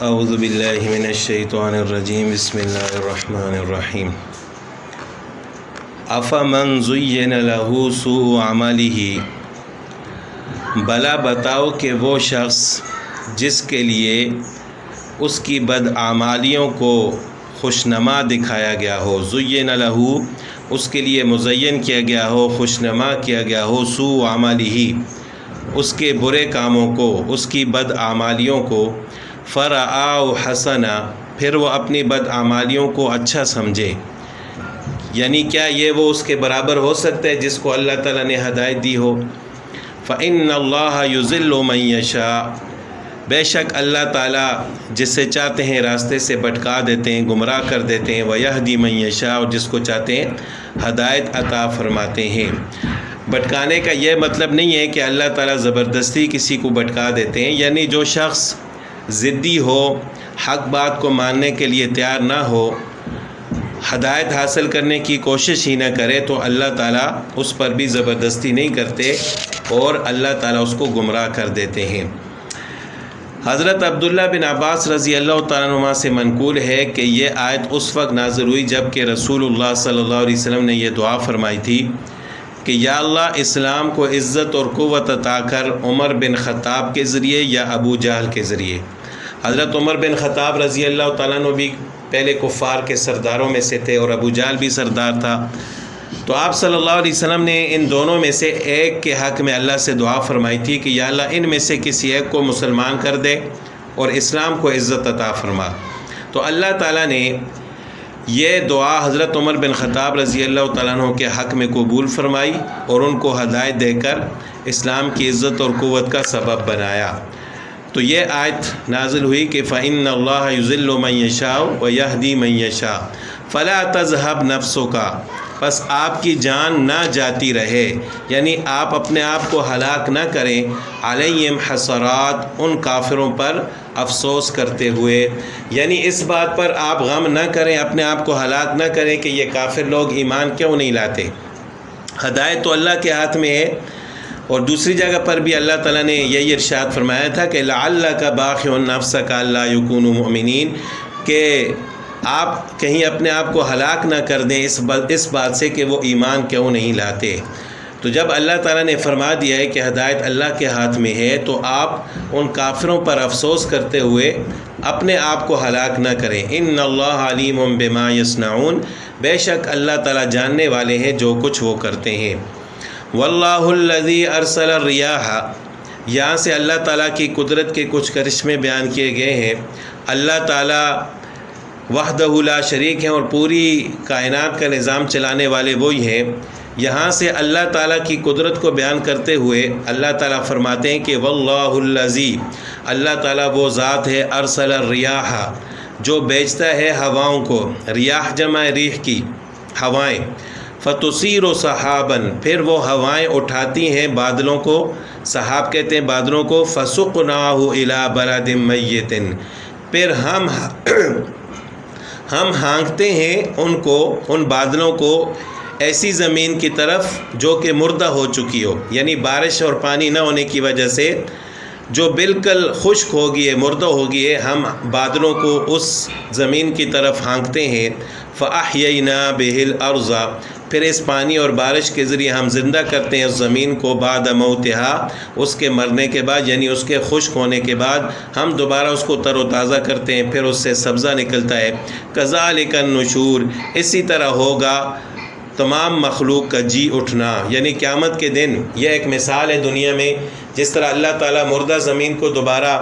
اعوذ باللہ من الشیطان الرجیم بسم اللہ الرحمن الرحیم افمن زین لہ سوء عملہ، بھلا بتاؤ کہ وہ شخص جس کے لیے اس کی بدعمالیوں کو خوشنما دکھایا گیا ہو، زین لہ اس کے لیے مزین کیا گیا ہو، خوشنما کیا گیا ہو، سوء عملہ اس کے برے کاموں کو، اس کی بدعمالیوں کو، فرآہ حسنا پھر وہ اپنی بدعمالیوں کو اچھا سمجھے، یعنی کیا یہ وہ اس کے برابر ہو سکتا ہے جس کو اللہ تعالیٰ نے ہدایت دی ہو؟ فإن اللہ یضل من یشاء، بے شک اللہ تعالیٰ جسے چاہتے ہیں راستے سے بھٹکا دیتے ہیں، گمراہ کر دیتے ہیں، ویہدی من یشاء اور جس کو چاہتے ہیں ہدایت عطا فرماتے ہیں۔ بھٹکانے کا یہ مطلب نہیں ہے کہ اللہ تعالیٰ زبردستی کسی کو بھٹکا دیتے ہیں، یعنی جو شخص ضدی ہو، حق بات کو ماننے کے لیے تیار نہ ہو، ہدایت حاصل کرنے کی کوشش ہی نہ کرے، تو اللہ تعالیٰ اس پر بھی زبردستی نہیں کرتے اور اللہ تعالیٰ اس کو گمراہ کر دیتے ہیں۔ حضرت عبداللہ بن عباس رضی اللہ تعالیٰ عنہما سے منقول ہے کہ یہ آیت اس وقت نازل ہوئی جب کہ رسول اللہ صلی اللہ علیہ وسلم نے یہ دعا فرمائی تھی کہ یا اللہ اسلام کو عزت اور قوت عطا کر عمر بن خطاب کے ذریعے یا ابو جہل کے ذریعے۔ حضرت عمر بن خطاب رضی اللہ تعالیٰ عنہ بھی پہلے کفار کے سرداروں میں سے تھے اور ابو جہل بھی سردار تھا، تو آپ صلی اللہ علیہ وسلم نے ان دونوں میں سے ایک کے حق میں اللہ سے دعا فرمائی تھی کہ یا اللہ ان میں سے کسی ایک کو مسلمان کر دے اور اسلام کو عزت عطا فرما۔ تو اللہ تعالیٰ نے یہ دعا حضرت عمر بن خطاب رضی اللہ تعالیٰ عنہ کے حق میں قبول فرمائی اور ان کو ہدایت دے کر اسلام کی عزت اور قوت کا سبب بنایا۔ تو یہ آیت نازل ہوئی کہ فإن اللہ یضل من یشاء ویہدی من یشاء فلا تذہب نفسک، پس آپ کی جان نہ جاتی رہے، یعنی آپ اپنے آپ کو ہلاک نہ کریں، علیہم حسرات ان کافروں پر افسوس کرتے ہوئے، یعنی اس بات پر آپ غم نہ کریں، اپنے آپ کو ہلاک نہ کریں کہ یہ کافر لوگ ایمان کیوں نہیں لاتے۔ ہدایت تو اللہ کے ہاتھ میں ہے، اور دوسری جگہ پر بھی اللہ تعالیٰ نے یہی ارشاد فرمایا تھا کہ لعلک باخع نفسک الا یکونوا مؤمنین، کہ آپ کہیں اپنے آپ کو ہلاک نہ کر دیں اس بات سے کہ وہ ایمان کیوں نہیں لاتے۔ تو جب اللہ تعالیٰ نے فرما دیا ہے کہ ہدایت اللہ کے ہاتھ میں ہے، تو آپ ان کافروں پر افسوس کرتے ہوئے اپنے آپ کو ہلاک نہ کریں۔ ان اللہ علیم بما یصنعون، بے شک اللہ تعالیٰ جاننے والے ہیں جو کچھ وہ کرتے ہیں۔ واللہ الذی ارسل الریاح، یہاں سے اللہ تعالیٰ کی قدرت کے کچھ کرشمے بیان کیے گئے ہیں۔ اللہ تعالیٰ وحدہ لا شریک ہیں اور پوری کائنات کا نظام چلانے والے وہی ہیں۔ یہاں سے اللہ تعالیٰ کی قدرت کو بیان کرتے ہوئے اللہ تعالیٰ فرماتے ہیں کہ واللہ الذی، اللہ تعالیٰ وہ ذات ہے، ارسل الریاح جو بیچتا ہے ہواؤں کو، ریاح جمع ریح کی ہوائیں، فتصیر سحاباً پھر وہ ہوائیں اٹھاتی ہیں بادلوں کو، سحاب کہتے ہیں بادلوں کو، فسقناہ الی بلد میت پھر ہم ہانکتے ہیں ان بادلوں کو ایسی زمین کی طرف جو کہ مردہ ہو چکی ہو، یعنی بارش اور پانی نہ ہونے کی وجہ سے جو بالکل خشک ہوگی ہے، مردہ ہوگی ہے، ہم بادلوں کو اس زمین کی طرف ہانکتے ہیں۔ فأحیینا بہ الارض پھر اس پانی اور بارش کے ذریعے ہم زندہ کرتے ہیں اس زمین کو، بعد موتہا اس کے مرنے کے بعد، یعنی اس کے خشک ہونے کے بعد ہم دوبارہ اس کو تر و تازہ کرتے ہیں، پھر اس سے سبزہ نکلتا ہے۔ کذالک النشور اسی طرح ہوگا تمام مخلوق کا جی اٹھنا، یعنی قیامت کے دن یہ ایک مثال ہے دنیا میں، جس طرح اللہ تعالیٰ مردہ زمین کو دوبارہ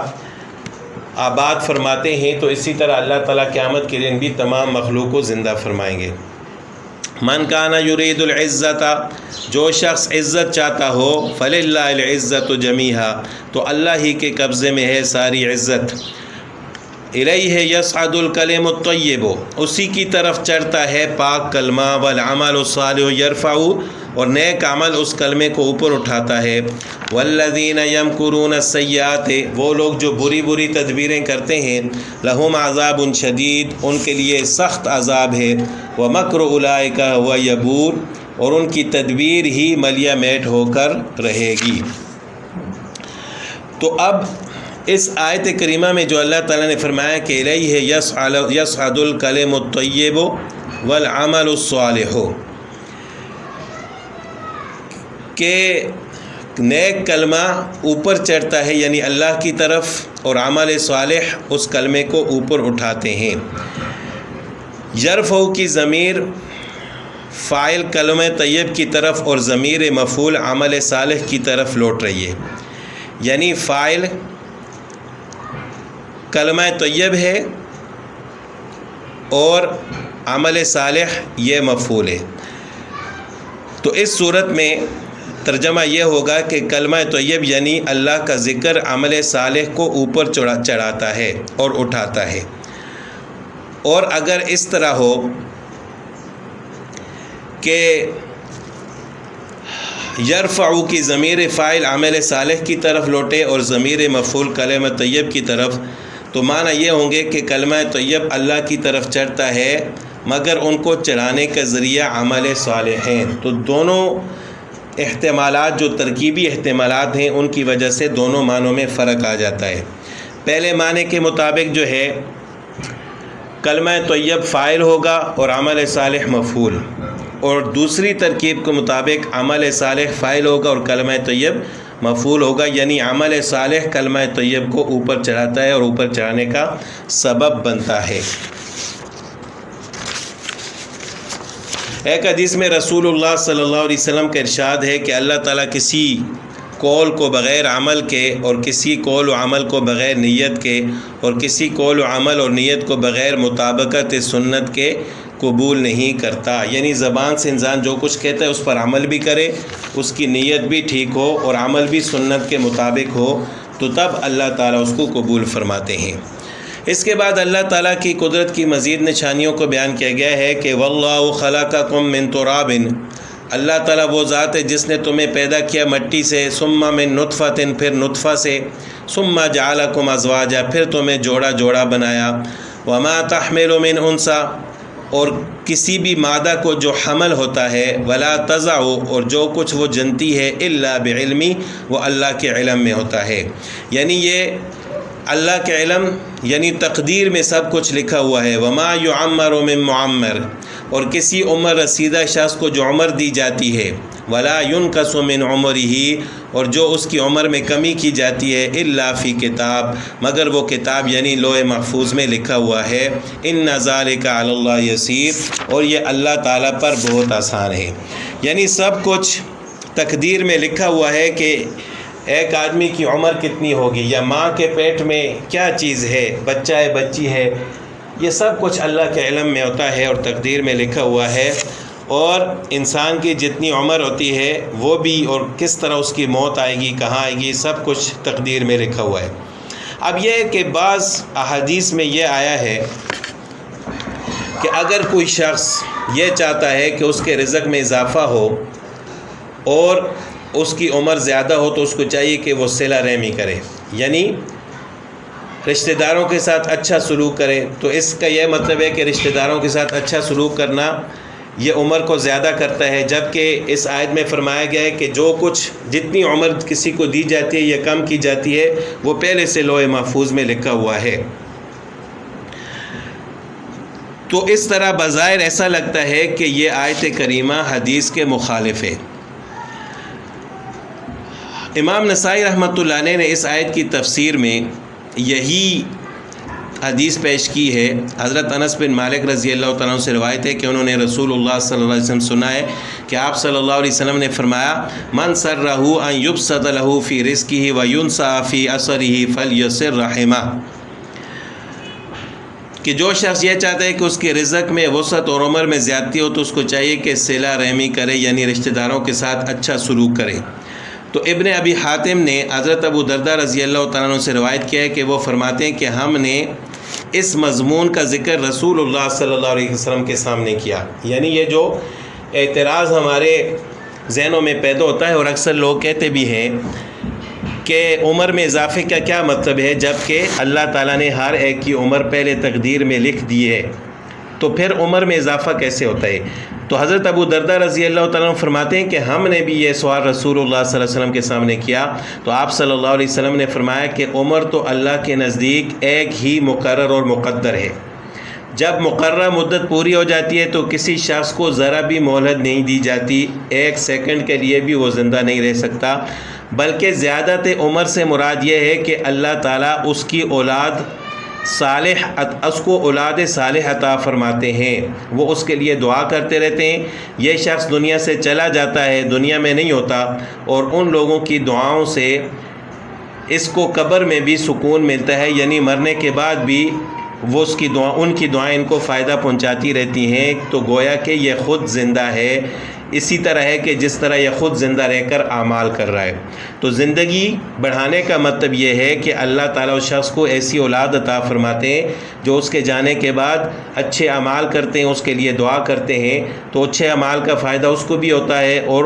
آباد فرماتے ہیں، تو اسی طرح اللہ تعالیٰ قیامت کے دن بھی تمام مخلوق کو زندہ فرمائیں گے۔ من کان یرید العزت، جو شخص عزت چاہتا ہو، فللہ العزت جمیعا تو اللہ ہی کے قبضے میں ہے ساری عزت۔ الیہ یصعد الکلم الطیب اسی کی طرف چڑھتا ہے پاک کلمہ، والعمل الصالح یرفع اور نیک عمل اس کلمے کو اوپر اٹھاتا ہے۔ والذین یمکرون السیئات وہ لوگ جو بری بری تدبیریں کرتے ہیں، لہم عذاب شدید ان کے لیے سخت عذاب ہے، ومکر اولئک هو یبور اور ان کی تدبیر ہی ملیہ میٹ ہو کر رہے گی۔ تو اب اس آیت کریمہ میں جو اللہ تعالیٰ نے فرمایا کہ الیہ یصعد الکلم الطیب والعمل الصالح، کہ نیک کلمہ اوپر چڑھتا ہے یعنی اللہ کی طرف، اور عمل صالح اس کلمے کو اوپر اٹھاتے ہیں۔ یرفع کی ضمیر فاعل کلمہ طیب کی طرف اور ضمیر مفعول عمل صالح کی طرف لوٹ رہی ہے، یعنی فاعل کلمہ طیب ہے اور عمل صالح یہ مفعول ہے۔ تو اس صورت میں ترجمہ یہ ہوگا کہ کلمہ طیب یعنی اللہ کا ذکر عمل صالح کو اوپر چڑھاتا ہے اور اٹھاتا ہے۔ اور اگر اس طرح ہو کہ یرفع کی ضمیر فاعل عمل صالح کی طرف لوٹے اور ضمیر مفعول کلمہ طیب کی طرف، تو معنی یہ ہوں گے کہ کلمہ طیب اللہ کی طرف چڑھتا ہے مگر ان کو چڑھانے کا ذریعہ عمل صالح ہیں۔ تو دونوں احتمالات جو ترکیبی احتمالات ہیں ان کی وجہ سے دونوں معنوں میں فرق آ جاتا ہے۔ پہلے معنی کے مطابق جو ہے کلمہ طیب فاعل ہوگا اور عمل صالح مفعول، اور دوسری ترکیب کے مطابق عمل صالح فاعل ہوگا اور کلمہ طیب مفعول ہوگا، یعنی عمل صالح کلمہ طیب کو اوپر چڑھاتا ہے اور اوپر چڑھانے کا سبب بنتا ہے۔ ایک حدیث میں رسول اللہ صلی اللہ علیہ وسلم کا ارشاد ہے کہ اللہ تعالیٰ کسی قول کو بغیر عمل کے اور کسی قول و عمل کو بغیر نیت کے اور کسی قول و عمل اور نیت کو بغیر مطابقت سنت کے قبول نہیں کرتا، یعنی زبان سے انسان جو کچھ کہتا ہے اس پر عمل بھی کرے، اس کی نیت بھی ٹھیک ہو اور عمل بھی سنت کے مطابق ہو، تو تب اللہ تعالیٰ اس کو قبول فرماتے ہیں۔ اس کے بعد اللہ تعالیٰ کی قدرت کی مزید نشانیوں کو بیان کیا گیا ہے کہ واللہ خلقکم من تراب، اللہ تعالیٰ وہ ذات ہے جس نے تمہیں پیدا کیا مٹی سے، ثم من نطفۃ، پھر نطفہ سے، ثم جعلکم ازواجا، پھر تمہیں جوڑا جوڑا بنایا، وما تحمل من انثی، اور کسی بھی مادہ کو جو حمل ہوتا ہے، ولا تضع، اور جو کچھ وہ جنتی ہے، الا بعلمی، وہ اللہ کے علم میں ہوتا ہے، یعنی یہ اللہ کے علم یعنی تقدیر میں سب کچھ لکھا ہوا ہے۔ وما یعمر من معمر، اور کسی عمر رسیدہ شخص کو جو عمر دی جاتی ہے، ولا ينقص من عمرہ، اور جو اس کی عمر میں کمی کی جاتی ہے، الا فی کتاب، مگر وہ کتاب یعنی لوح محفوظ میں لکھا ہوا ہے۔ ان ذلک علی اللہ یسیر، اور یہ اللہ تعالیٰ پر بہت آسان ہے، یعنی سب کچھ تقدیر میں لکھا ہوا ہے کہ ایک آدمی کی عمر کتنی ہوگی، یا ماں کے پیٹ میں کیا چیز ہے، بچہ ہے بچی ہے، یہ سب کچھ اللہ کے علم میں ہوتا ہے اور تقدیر میں لکھا ہوا ہے۔ اور انسان کی جتنی عمر ہوتی ہے وہ بھی، اور کس طرح اس کی موت آئے گی، کہاں آئے گی، سب کچھ تقدیر میں لکھا ہوا ہے۔ اب یہ کہ بعض احادیث میں یہ آیا ہے کہ اگر کوئی شخص یہ چاہتا ہے کہ اس کے رزق میں اضافہ ہو اور اس کی عمر زیادہ ہو، تو اس کو چاہیے کہ وہ صلہ رحمی کرے، یعنی رشتہ داروں کے ساتھ اچھا سلوک کرے۔ تو اس کا یہ مطلب ہے کہ رشتہ داروں کے ساتھ اچھا سلوک کرنا یہ عمر کو زیادہ کرتا ہے، جبکہ اس آیت میں فرمایا گیا ہے کہ جو کچھ جتنی عمر کسی کو دی جاتی ہے یا کم کی جاتی ہے وہ پہلے سے لوح محفوظ میں لکھا ہوا ہے۔ تو اس طرح بظاہر ایسا لگتا ہے کہ یہ آیت کریمہ حدیث کے مخالف ہے۔ امام نسائی رحمۃ اللہ علیہ نے اس آیت کی تفسیر میں یہی حدیث پیش کی ہے۔ حضرت انس بن مالک رضی اللہ تعالیٰ عنہ سے روایت ہے کہ انہوں نے رسول اللہ صلی اللہ علیہ وسلم سنا ہے کہ آپ صلی اللہ علیہ وسلم نے فرمایا، من سرہ ان یبسط لہ فی رزقہ وینسأ فی اثرہ فلیصل رحمہ، کہ جو شخص یہ چاہتا ہے کہ اس کے رزق میں وسعت اور عمر میں زیادتی ہو تو اس کو چاہیے کہ صلہ رحمی کرے، یعنی رشتہ داروں کے ساتھ اچھا سلوک کرے۔ تو ابن ابی حاتم نے حضرت ابو درداء رضی اللہ تعالیٰ عنہ سے روایت کیا ہے کہ وہ فرماتے ہیں کہ ہم نے اس مضمون کا ذکر رسول اللہ صلی اللہ علیہ وسلم کے سامنے کیا، یعنی یہ جو اعتراض ہمارے ذہنوں میں پیدا ہوتا ہے اور اکثر لوگ کہتے بھی ہیں کہ عمر میں اضافے کا کیا مطلب ہے، جب کہ اللہ تعالیٰ نے ہر ایک کی عمر پہلے تقدیر میں لکھ دی ہے، تو پھر عمر میں اضافہ کیسے ہوتا ہے؟ تو حضرت ابو درداء رضی اللہ تعالیٰ عنہ فرماتے ہیں کہ ہم نے بھی یہ سوال رسول اللہ صلی اللہ علیہ وسلم کے سامنے کیا، تو آپ صلی اللہ علیہ وسلم نے فرمایا کہ عمر تو اللہ کے نزدیک ایک ہی مقرر اور مقدر ہے۔ جب مقررہ مدت پوری ہو جاتی ہے تو کسی شخص کو ذرا بھی مہلت نہیں دی جاتی، ایک سیکنڈ کے لیے بھی وہ زندہ نہیں رہ سکتا، بلکہ زیادت عمر سے مراد یہ ہے کہ اللہ تعالیٰ اس کی اولاد صالح اس کو اولاد صالح عطا فرماتے ہیں، وہ اس کے لیے دعا کرتے رہتے ہیں۔ یہ شخص دنیا سے چلا جاتا ہے، دنیا میں نہیں ہوتا، اور ان لوگوں کی دعاؤں سے اس کو قبر میں بھی سکون ملتا ہے، یعنی مرنے کے بعد بھی وہ ان کی دعائیں ان کو فائدہ پہنچاتی رہتی ہیں، تو گویا کہ یہ خود زندہ ہے، اسی طرح ہے کہ جس طرح یہ خود زندہ رہ کر اعمال کر رہا ہے۔ تو زندگی بڑھانے کا مطلب یہ ہے کہ اللہ تعالیٰ اس شخص کو ایسی اولاد عطا فرماتے ہیں جو اس کے جانے کے بعد اچھے اعمال کرتے ہیں، اس کے لیے دعا کرتے ہیں، تو اچھے اعمال کا فائدہ اس کو بھی ہوتا ہے اور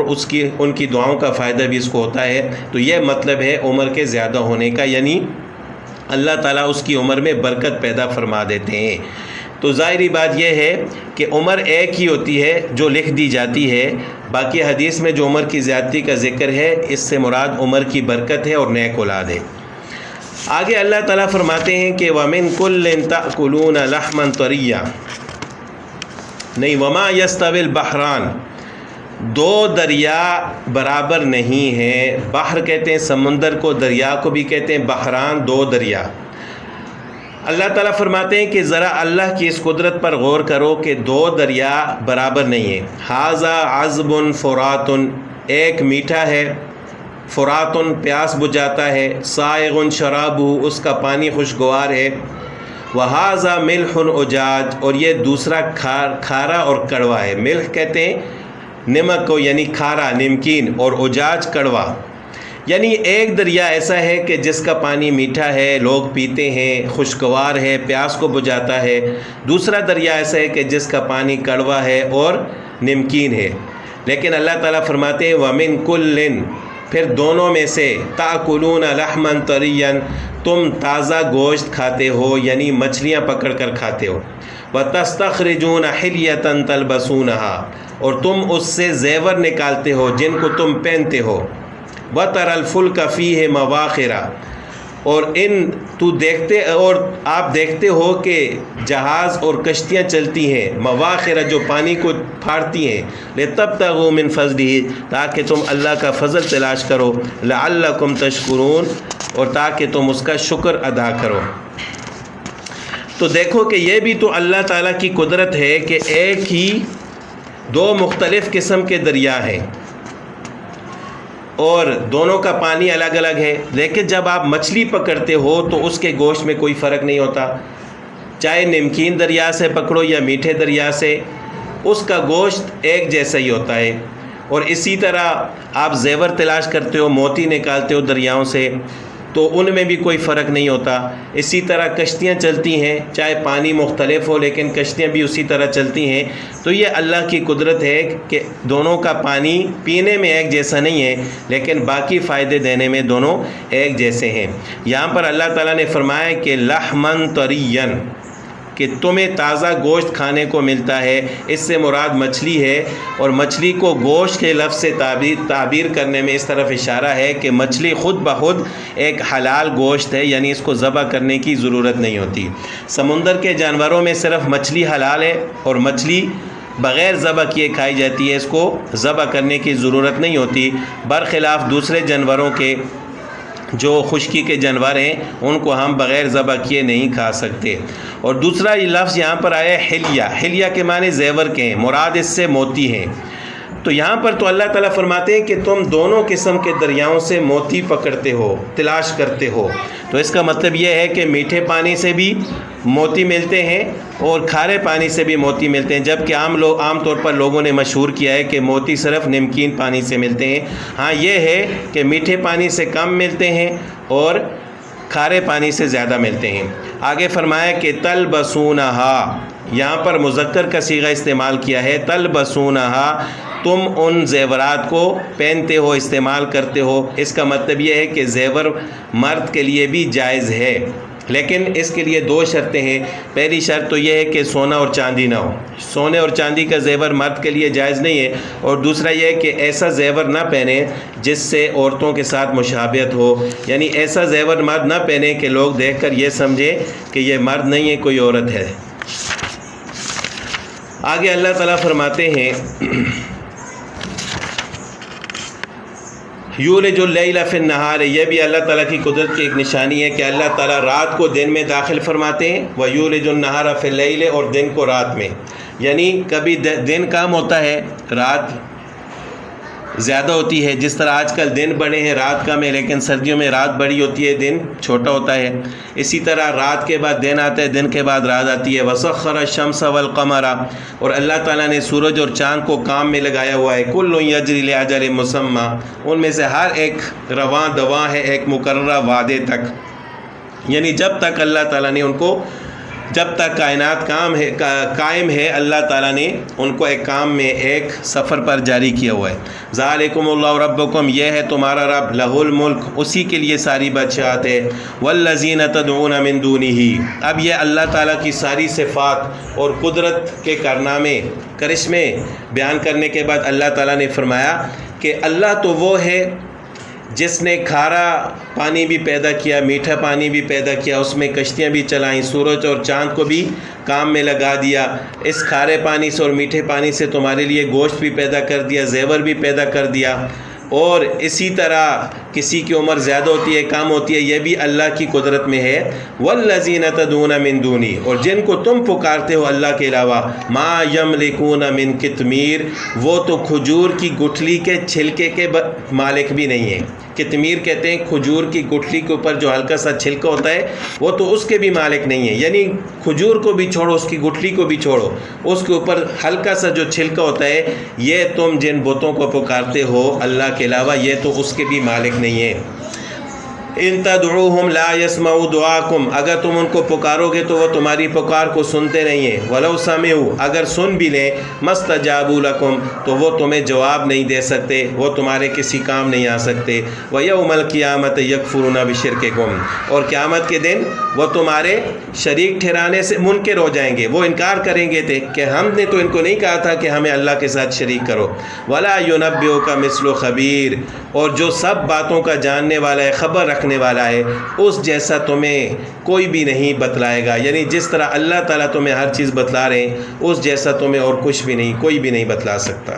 ان کی دعاؤں کا فائدہ بھی اس کو ہوتا ہے۔ تو یہ مطلب ہے عمر کے زیادہ ہونے کا، یعنی اللہ تعالیٰ اس کی عمر میں برکت پیدا فرما دیتے ہیں۔ تو ظاہری بات یہ ہے کہ عمر ایک ہی ہوتی ہے جو لکھ دی جاتی ہے، باقی حدیث میں جو عمر کی زیادتی کا ذکر ہے اس سے مراد عمر کی برکت ہے اور نیک اولاد ہے۔ آگے اللہ تعالیٰ فرماتے ہیں کہ وَمِن كُلٍّ تَأْكُلُونَ لَحْمًا طَرِيًّا، نہیں وَمَا يَسْتَوِي الْبَحْرَانِ، دو دریا برابر نہیں ہیں۔ بحر کہتے ہیں سمندر کو، دریا کو بھی کہتے ہیں بحران، دو دریا۔ اللہ تعالیٰ فرماتے ہیں کہ ذرا اللہ کی اس قدرت پر غور کرو کہ دو دریا برابر نہیں ہیں۔ ھذا عذب فرات، ایک میٹھا ہے، فرات پیاس بجھاتا ہے، سائغ شرابہ، اس کا پانی خوشگوار ہے، وھذا ملح اجاج، اور یہ دوسرا کھارا اور کڑوا ہے۔ ملح کہتے ہیں نمک کو، یعنی کھارا نمکین، اور اجاج کڑوا، یعنی ایک دریا ایسا ہے کہ جس کا پانی میٹھا ہے، لوگ پیتے ہیں، خوشگوار ہے، پیاس کو بجھاتا ہے، دوسرا دریا ایسا ہے کہ جس کا پانی کڑوا ہے اور نمکین ہے۔ لیکن اللہ تعالیٰ فرماتے ہیں وَمِن كُلٍّ، پھر دونوں میں سے، تَأْكُلُونَ لَحْمًا طَرِيًّا، تم تازہ گوشت کھاتے ہو، یعنی مچھلیاں پکڑ کر کھاتے ہو، وَتَسْتَخْرِجُونَ حِلْيَةً تَلْبَسُونَهَا، اور تم اس سے زیور نکالتے ہو جن کو تم پہنتے ہو، وَتَرَى الْفُلْكَ فِيهِ مَوَاخِرَ، اور آپ دیکھتے ہو کہ جہاز اور کشتیاں چلتی ہیں، مواخر جو پانی کو پھاڑتی ہیں، لِتَبْتَغُوا مِنْ فَضْلِهِ، تاکہ تم اللہ کا فضل تلاش کرو، لَعَلَّكُمْ تَشْكُرُونَ، اور تاکہ تم اس کا شکر ادا کرو۔ تو دیکھو کہ یہ بھی تو اللہ تعالیٰ کی قدرت ہے کہ ایک ہی دو مختلف قسم کے دریا ہیں اور دونوں کا پانی الگ الگ ہے، لیکن جب آپ مچھلی پکڑتے ہو تو اس کے گوشت میں کوئی فرق نہیں ہوتا، چاہے نمکین دریا سے پکڑو یا میٹھے دریا سے، اس کا گوشت ایک جیسا ہی ہوتا ہے۔ اور اسی طرح آپ زیور تلاش کرتے ہو، موتی نکالتے ہو دریاؤں سے، تو ان میں بھی کوئی فرق نہیں ہوتا۔ اسی طرح کشتیاں چلتی ہیں، چاہے پانی مختلف ہو لیکن کشتیاں بھی اسی طرح چلتی ہیں۔ تو یہ اللہ کی قدرت ہے کہ دونوں کا پانی پینے میں ایک جیسا نہیں ہے لیکن باقی فائدے دینے میں دونوں ایک جیسے ہیں۔ یہاں پر اللہ تعالیٰ نے فرمایا کہ لحمن طرین، کہ تمہیں تازہ گوشت کھانے کو ملتا ہے، اس سے مراد مچھلی ہے، اور مچھلی کو گوشت کے لفظ سے تعبیر کرنے میں اس طرف اشارہ ہے کہ مچھلی خود بخود ایک حلال گوشت ہے، یعنی اس کو ذبح کرنے کی ضرورت نہیں ہوتی۔ سمندر کے جانوروں میں صرف مچھلی حلال ہے اور مچھلی بغیر ذبح کیے کھائی جاتی ہے، اس کو ذبح کرنے کی ضرورت نہیں ہوتی، برخلاف دوسرے جانوروں کے جو خشکی کے جانور ہیں ان کو ہم بغیر ذبح کیے نہیں کھا سکتے۔ اور دوسرا یہ لفظ یہاں پر آیا ہے حلیہ، حلیہ کے معنی زیور کے ہیں، مراد اس سے موتی ہیں۔ تو یہاں پر تو اللہ تعالیٰ فرماتے ہیں کہ تم دونوں قسم کے دریاؤں سے موتی پکڑتے ہو، تلاش کرتے ہو، تو اس کا مطلب یہ ہے کہ میٹھے پانی سے بھی موتی ملتے ہیں اور کھارے پانی سے بھی موتی ملتے ہیں، جبکہ عام طور پر لوگوں نے مشہور کیا ہے کہ موتی صرف نمکین پانی سے ملتے ہیں۔ ہاں یہ ہے کہ میٹھے پانی سے کم ملتے ہیں اور کھارے پانی سے زیادہ ملتے ہیں۔ آگے فرمایا کہ تلبسونہا، یہاں پر مذکر کا صیغہ استعمال کیا ہے، تلبسونہا، تم ان زیورات کو پہنتے ہو، استعمال کرتے ہو۔ اس کا مطلب یہ ہے کہ زیور مرد کے لیے بھی جائز ہے، لیکن اس کے لیے 2 شرطیں ہیں۔ پہلی شرط تو یہ ہے کہ سونا اور چاندی نہ ہو، سونے اور چاندی کا زیور مرد کے لیے جائز نہیں ہے، اور دوسرا یہ ہے کہ ایسا زیور نہ پہنے جس سے عورتوں کے ساتھ مشابہت ہو، یعنی ایسا زیور مرد نہ پہنے کہ لوگ دیکھ کر یہ سمجھیں کہ یہ مرد نہیں ہے، کوئی عورت ہے۔ آگے اللہ تعالیٰ فرماتے ہیں یولج اللیل فی النہار، یہ بھی اللہ تعالیٰ کی قدرت کی ایک نشانی ہے کہ اللہ تعالیٰ رات کو دن میں داخل فرماتے ہیں، ویولج النہار فی اللیل، اور دن کو رات میں، یعنی کبھی دن کم ہوتا ہے رات زیادہ ہوتی ہے، جس طرح آج کل دن بڑے ہیں رات کم ہے، لیکن سردیوں میں رات بڑی ہوتی ہے دن چھوٹا ہوتا ہے۔ اسی طرح رات کے بعد دن آتا ہے، دن کے بعد رات آتی ہے۔ وسخر الشمس والقمر، اور اللہ تعالیٰ نے سورج اور چاند کو کام میں لگایا ہوا ہے۔ کل یجری لاجل مسمى، ان میں سے ہر ایک رواں دواں ہے ایک مقررہ وعدے تک، یعنی جب تک اللہ تعالیٰ نے ان کو، جب تک کائنات قائم ہے اللہ تعالیٰ نے ان کو ایک کام میں ایک سفر پر جاری کیا ہوا ہے۔ ذالکم اللہ ربکم، یہ ہے تمہارا رب، لہ الملک، اسی کے لیے ساری بادشاہت ہے، والذین تدعون من دونہ۔ اب یہ اللہ تعالیٰ کی ساری صفات اور قدرت کے کارنامے کرشمے بیان کرنے کے بعد اللہ تعالیٰ نے فرمایا کہ اللہ تو وہ ہے جس نے کھارا پانی بھی پیدا کیا، میٹھا پانی بھی پیدا کیا، اس میں کشتیاں بھی چلائیں، سورج اور چاند کو بھی کام میں لگا دیا، اس کھارے پانی سے اور میٹھے پانی سے تمہارے لیے گوشت بھی پیدا کر دیا، زیور بھی پیدا کر دیا، اور اسی طرح کسی کی عمر زیادہ ہوتی ہے کم ہوتی ہے، یہ بھی اللہ کی قدرت میں ہے۔ والذین تدعون من دونی، اور جن کو تم پکارتے ہو اللہ کے علاوہ، ما یملکون من قطمیر، وہ تو کھجور کی گٹھلی کے چھلکے کے مالک بھی نہیں ہیں۔ قطمیر کہتے ہیں کھجور کی گٹھلی کے اوپر جو ہلکا سا چھلکا ہوتا ہے، وہ تو اس کے بھی مالک نہیں ہے، یعنی کھجور کو بھی چھوڑو، اس کی گٹھلی کو بھی چھوڑو، اس کے اوپر ہلکا سا جو چھلکا ہوتا ہے، یہ تم جن بتوں کو پکارتے ہو اللہ کے علاوہ، یہ تو اس کے بھی مالک نہیں ہے۔ ان تدعوہم لا یسمعوا دعاکم، اگر تم ان کو پکارو گے تو وہ تمہاری پکار کو سنتے نہیں ہیں۔ ولو سمعوا، اگر سن بھی لیں، مستجابوا لکم، تو وہ تمہیں جواب نہیں دے سکتے، وہ تمہارے کسی کام نہیں آ سکتے۔ ویوم القیامۃ یکفرون بشرککم، اور قیامت کے دن وہ تمہارے شریک ٹھہرانے سے منکر ہو جائیں گے، وہ انکار کریں گے تھے کہ ہم نے تو ان کو نہیں کہا تھا کہ ہمیں اللہ کے ساتھ شریک کرو۔ ولا ینبئک مثل خبیر، اور جو سب باتوں کا جاننے والا ہے، خبر رکھنے والا ہے، اس جیسا تمہیں کوئی بھی نہیں بتلائے گا، یعنی جس طرح اللہ تعالیٰ تمہیں ہر چیز بتلا رہے ہیں، اس جیسا تمہیں اور کچھ بھی نہیں، کوئی بھی نہیں بتلا سکتا۔